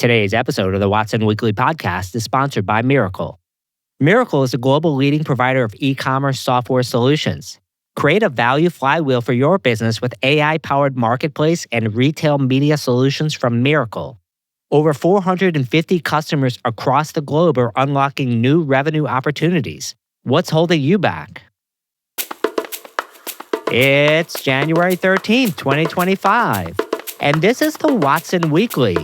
Today's episode of the Watson Weekly Podcast is sponsored by Miracle. Miracle is a global leading provider of e-commerce software solutions. Create a value flywheel for your business with AI-powered marketplace and retail media solutions from Miracle. Over 450 customers across the globe are unlocking new revenue opportunities. What's holding you back? It's January 13th, 2025, and this is the Watson Weekly,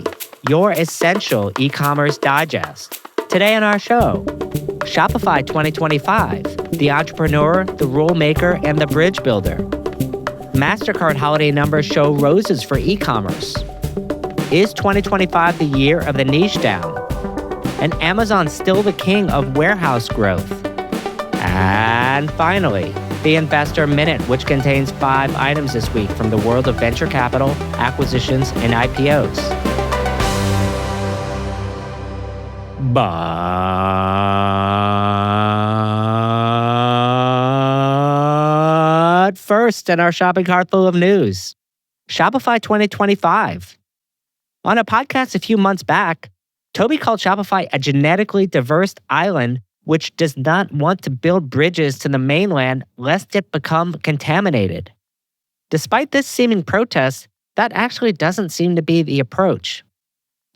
your essential e-commerce digest. Today on our show, Shopify 2025, the entrepreneur, the rulemaker, and the bridge builder. Mastercard Holiday numbers show roses for e-commerce. Is 2025 the year of the niche down? And Amazon still the king of warehouse growth? And finally, the Investor Minute, which contains 5 items this week from the world of venture capital, acquisitions, and IPOs. But first, in our shopping cart full of news, Shopify 2025. On a podcast a few months back, Toby called Shopify a genetically diverse island which does not want to build bridges to the mainland lest it become contaminated. Despite this seeming protest, that actually doesn't seem to be the approach.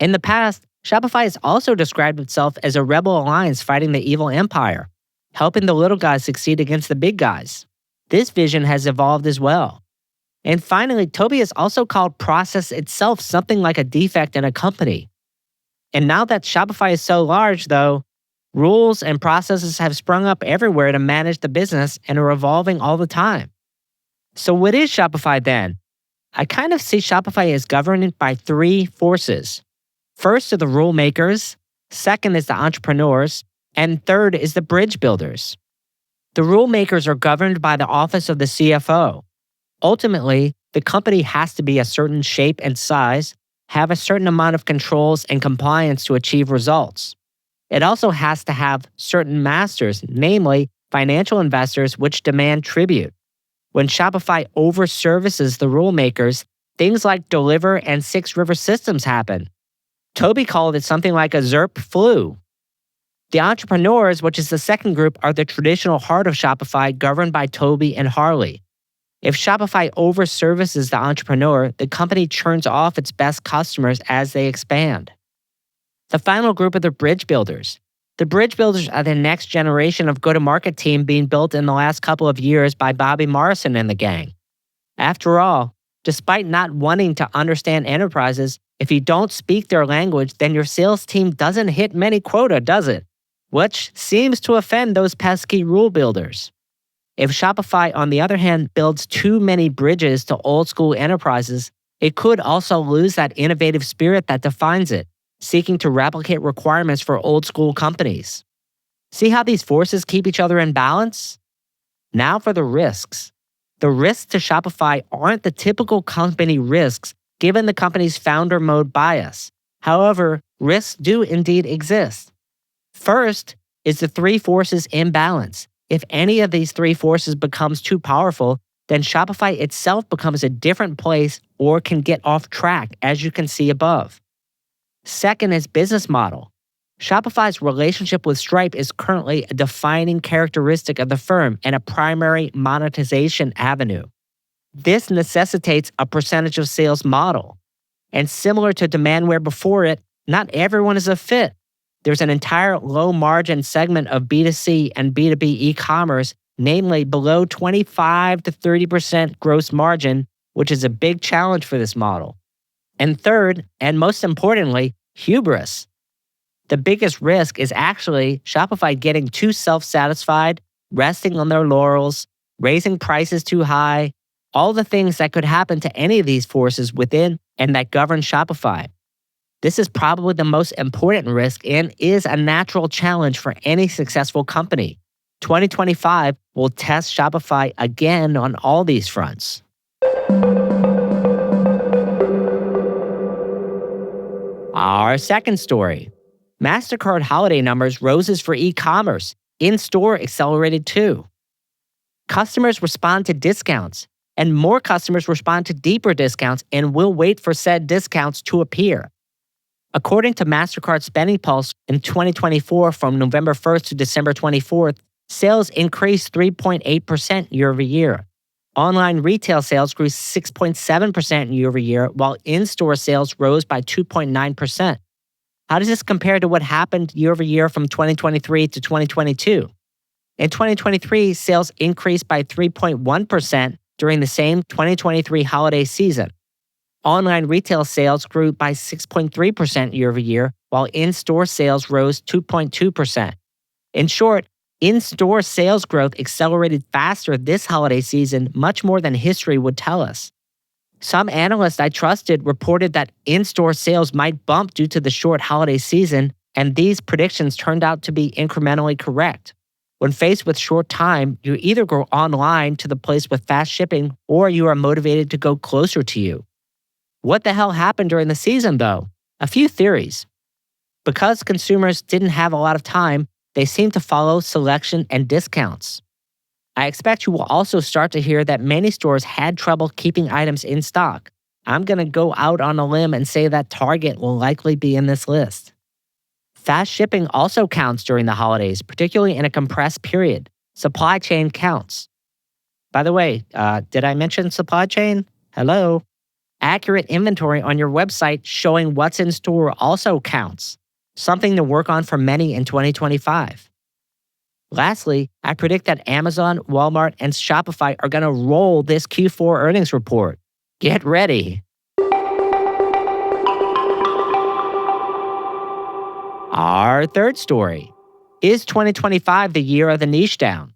In the past, Shopify has also described itself as a rebel alliance fighting the evil empire, helping the little guys succeed against the big guys. This vision has evolved as well. And finally, Toby has also called process itself something like a defect in a company. And now that Shopify is so large, though, rules and processes have sprung up everywhere to manage the business and are evolving all the time. So what is Shopify then? I kind of see Shopify as governed by 3 forces. First are the rule makers, second is the entrepreneurs, and third is the bridge builders. The rule makers are governed by the office of the CFO. Ultimately, the company has to be a certain shape and size, have a certain amount of controls and compliance to achieve results. It also has to have certain masters, namely financial investors which demand tribute. When Shopify overservices the rule makers, things like Deliver and 6 River Systems happen. Toby called it something like a ZERP flu. The entrepreneurs, which is the second group, are the traditional heart of Shopify governed by Toby and Harley. If Shopify overservices the entrepreneur, the company churns off its best customers as they expand. The final group are the bridge builders. The bridge builders are the next generation of go-to-market team being built in the last couple of years by Bobby Morrison and the gang. After all, despite not wanting to understand enterprises, if you don't speak their language, then your sales team doesn't hit many quota, does it? Which seems to offend those pesky rule builders. If Shopify, on the other hand, builds too many bridges to old-school enterprises, it could also lose that innovative spirit that defines it, seeking to replicate requirements for old-school companies. See how these forces keep each other in balance? Now for the risks. The risks to Shopify aren't the typical company risks given the company's founder mode bias. However, risks do indeed exist. First is the 3 forces imbalance. If any of these 3 forces becomes too powerful, then Shopify itself becomes a different place or can get off track, as you can see above. Second is business model. Shopify's relationship with Stripe is currently a defining characteristic of the firm and a primary monetization avenue. This necessitates a percentage of sales model. And similar to Demandware before it, not everyone is a fit. There's an entire low-margin segment of B2C and B2B e-commerce, namely below 25 to 30% gross margin, which is a big challenge for this model. And third, and most importantly, hubris. The biggest risk is actually Shopify getting too self-satisfied, resting on their laurels, raising prices too high, all the things that could happen to any of these forces within and that govern Shopify. This is probably the most important risk and is a natural challenge for any successful company. 2025 will test Shopify again on all these fronts. Our second story. Mastercard Holiday numbers roses for e-commerce. In-store accelerated too. Customers respond to discounts, and more customers respond to deeper discounts and will wait for said discounts to appear. According to Mastercard Spending Pulse in 2024 from November 1st to December 24th, sales increased 3.8% year over year. Online retail sales grew 6.7% year over year, while in-store sales rose by 2.9%. How does this compare to what happened year over year from 2023 to 2022? In 2023, sales increased by 3.1% during the same 2023 holiday season. Online retail sales grew by 6.3% year over year, while in-store sales rose 2.2%. In short, in-store sales growth accelerated faster this holiday season, much more than history would tell us. Some analysts I trusted reported that in-store sales might bump due to the short holiday season, and these predictions turned out to be incrementally correct. When faced with short time, you either go online to the place with fast shipping, or you are motivated to go closer to you. What the hell happened during the season, though? A few theories. Because consumers didn't have a lot of time, they seemed to follow selection and discounts. I expect you will also start to hear that many stores had trouble keeping items in stock. I'm going to go out on a limb and say that Target will likely be in this list. Fast shipping also counts during the holidays, particularly in a compressed period. Supply chain counts. By the way, did I mention supply chain? Hello? Accurate inventory on your website showing what's in store also counts, something to work on for many in 2025. Lastly, I predict that Amazon, Walmart, and Shopify are going to roll this Q4 earnings report. Get ready. Our third story. Is 2025 the year of the niche down?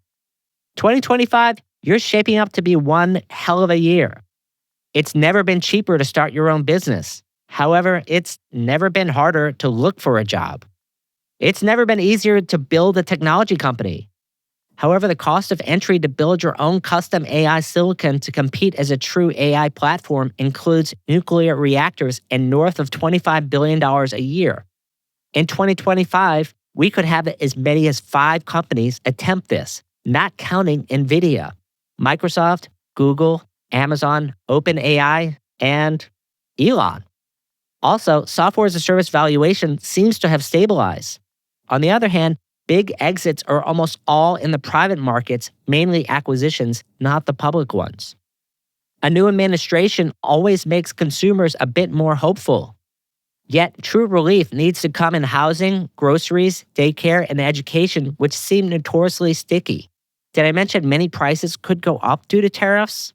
2025, you're shaping up to be one hell of a year. It's never been cheaper to start your own business. However, it's never been harder to look for a job. It's never been easier to build a technology company. However, the cost of entry to build your own custom AI silicon to compete as a true AI platform includes nuclear reactors and north of $25 billion a year. In 2025, we could have as many as 5 companies attempt this, not counting NVIDIA, Microsoft, Google, Amazon, OpenAI, and Elon. Also, software as a service valuation seems to have stabilized. On the other hand, big exits are almost all in the private markets, mainly acquisitions, not the public ones. A new administration always makes consumers a bit more hopeful. Yet, true relief needs to come in housing, groceries, daycare, and education, which seem notoriously sticky. Did I mention many prices could go up due to tariffs?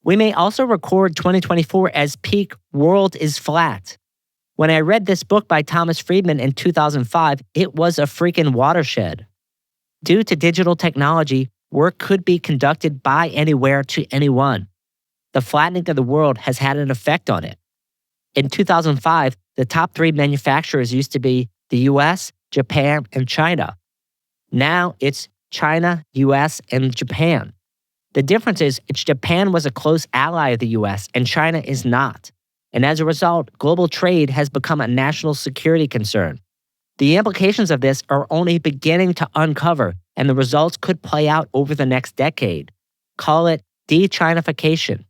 We may also record 2024 as peak world is flat. When I read this book by Thomas Friedman in 2005, it was a freaking watershed. Due to digital technology, work could be conducted by anywhere to anyone. The flattening of the world has had an effect on it. In 2005, the top 3 manufacturers used to be the US, Japan, and China. Now it's China, US, and Japan. The difference is Japan was a close ally of the US and China is not. And as a result, global trade has become a national security concern. The implications of this are only beginning to uncover, and the results could play out over the next decade. Call it de-Chinification.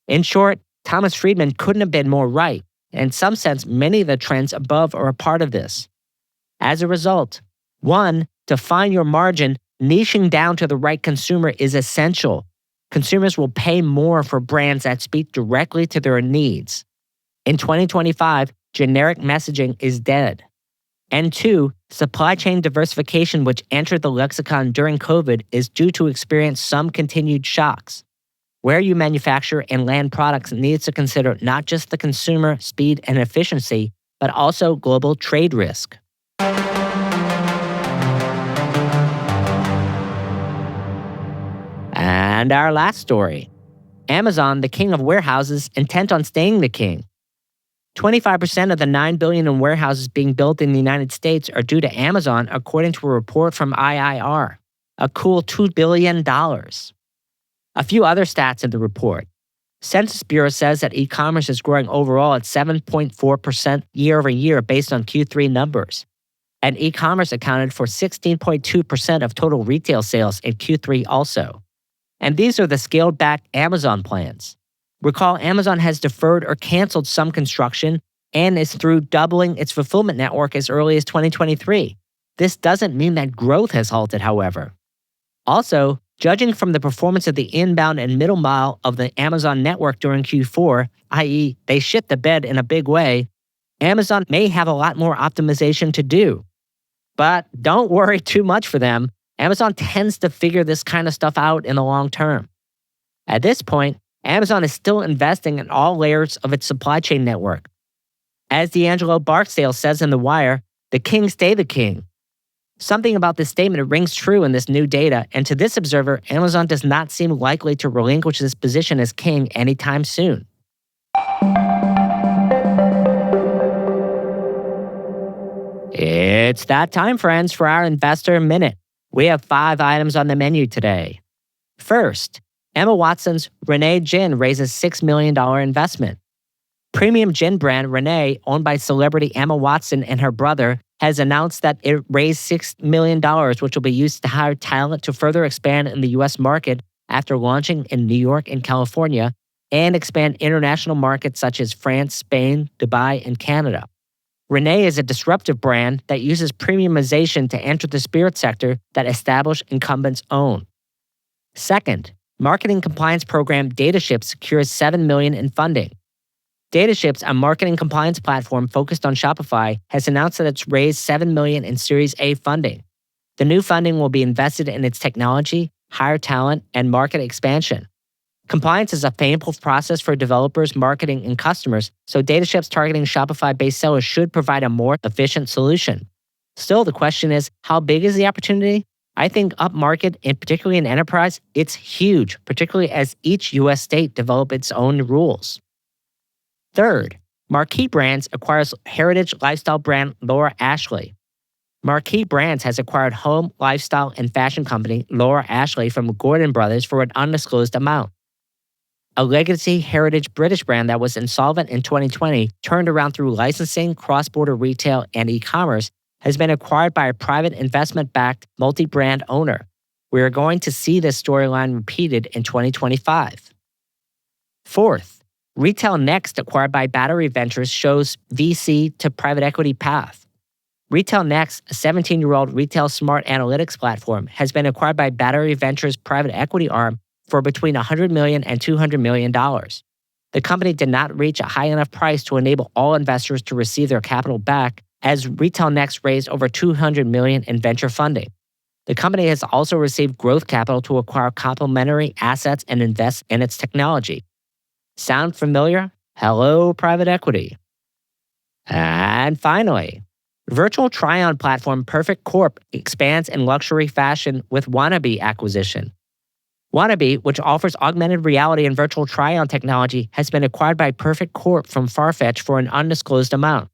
In short, Thomas Friedman couldn't have been more right. In some sense, many of the trends above are a part of this. As a result, 1, define your margin. Niching down to the right consumer is essential. Consumers will pay more for brands that speak directly to their needs. In 2025, generic messaging is dead. And 2, supply chain diversification, which entered the lexicon during COVID, is due to experience some continued shocks. Where you manufacture and land products needs to consider not just the consumer, speed, and efficiency, but also global trade risk. And our last story. Amazon, the king of warehouses, intent on staying the king. 25% of the $9 billion in warehouses being built in the United States are due to Amazon, according to a report from IIR. A cool $2 billion. A few other stats in the report. Census Bureau says that e-commerce is growing overall at 7.4% year over year based on Q3 numbers. And e-commerce accounted for 16.2% of total retail sales in Q3 also. And these are the scaled-back Amazon plans. Recall, Amazon has deferred or canceled some construction, and is through doubling its fulfillment network as early as 2023. This doesn't mean that growth has halted, however. Also, judging from the performance of the inbound and middle mile of the Amazon network during Q4, i.e., they shit the bed in a big way, Amazon may have a lot more optimization to do. But don't worry too much for them. Amazon tends to figure this kind of stuff out in the long term. At this point, Amazon is still investing in all layers of its supply chain network. As D'Angelo Barksdale says in The Wire, the king stay the king. Something about this statement rings true in this new data, and to this observer, Amazon does not seem likely to relinquish this position as king anytime soon. It's that time, friends, for our Investor Minute. We have 5 items on the menu today. First, Emma Watson's Renee Gin raises $6 million investment. Premium gin brand Renee, owned by celebrity Emma Watson and her brother, has announced that it raised $6 million, which will be used to hire talent to further expand in the U.S. market after launching in New York and California, and expand international markets such as France, Spain, Dubai, and Canada. Renee is a disruptive brand that uses premiumization to enter the spirit sector that established incumbents own. Second, marketing compliance program DataShip secures $7 million in funding. DataShip, a marketing compliance platform focused on Shopify, has announced that it's raised $7 million in Series A funding. The new funding will be invested in its technology, hire talent, and market expansion. Compliance is a painful process for developers, marketing, and customers, so DataShip targeting Shopify-based sellers should provide a more efficient solution. Still, the question is, how big is the opportunity? I think upmarket, and particularly in enterprise, it's huge, particularly as each U.S. state develops its own rules. Third, Marquee Brands acquires heritage lifestyle brand Laura Ashley. Marquee Brands has acquired home, lifestyle, and fashion company Laura Ashley from Gordon Brothers for an undisclosed amount. A legacy heritage British brand that was insolvent in 2020, turned around through licensing, cross-border retail, and e-commerce, has been acquired by a private investment-backed multi-brand owner. We are going to see this storyline repeated in 2025. Fourth, Retail Next, acquired by Battery Ventures, shows VC to private equity path. Retail Next, a 17-year-old retail smart analytics platform, has been acquired by Battery Ventures' private equity arm for between $100 million and $200 million. The company did not reach a high enough price to enable all investors to receive their capital back, as Retail Next raised over $200 million in venture funding. The company has also received growth capital to acquire complementary assets and invest in its technology. Sound familiar? Hello, private equity. And finally, virtual try-on platform Perfect Corp expands in luxury fashion with Wannabe acquisition. Wannabe, which offers augmented reality and virtual try-on technology, has been acquired by Perfect Corp from Farfetch for an undisclosed amount.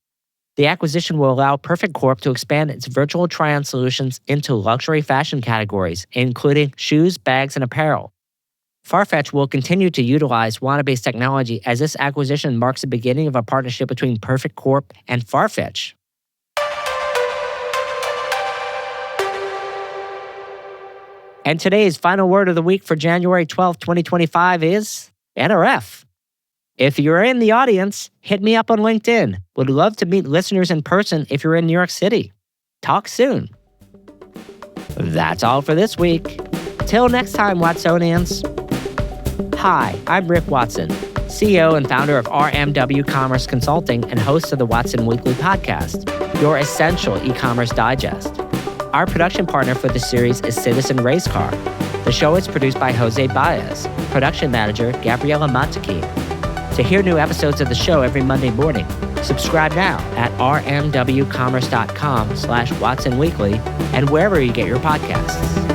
The acquisition will allow Perfect Corp to expand its virtual try-on solutions into luxury fashion categories, including shoes, bags, and apparel. Farfetch will continue to utilize Wannabe's technology, as this acquisition marks the beginning of a partnership between Perfect Corp and Farfetch. And today's final word of the week for January 12th, 2025 is NRF. If you're in the audience, hit me up on LinkedIn. Would love to meet listeners in person if you're in New York City. Talk soon. That's all for this week. Till next time, Watsonians. Hi, I'm Rick Watson, CEO and founder of RMW Commerce Consulting and host of the Watson Weekly podcast, your essential e-commerce digest. Our production partner for the series is Citizen Racecar. The show is produced by Jose Baez, production manager Gabriela Montequin. To hear new episodes of the show every Monday morning, subscribe now at rmwcommerce.com/Watson Weekly and wherever you get your podcasts.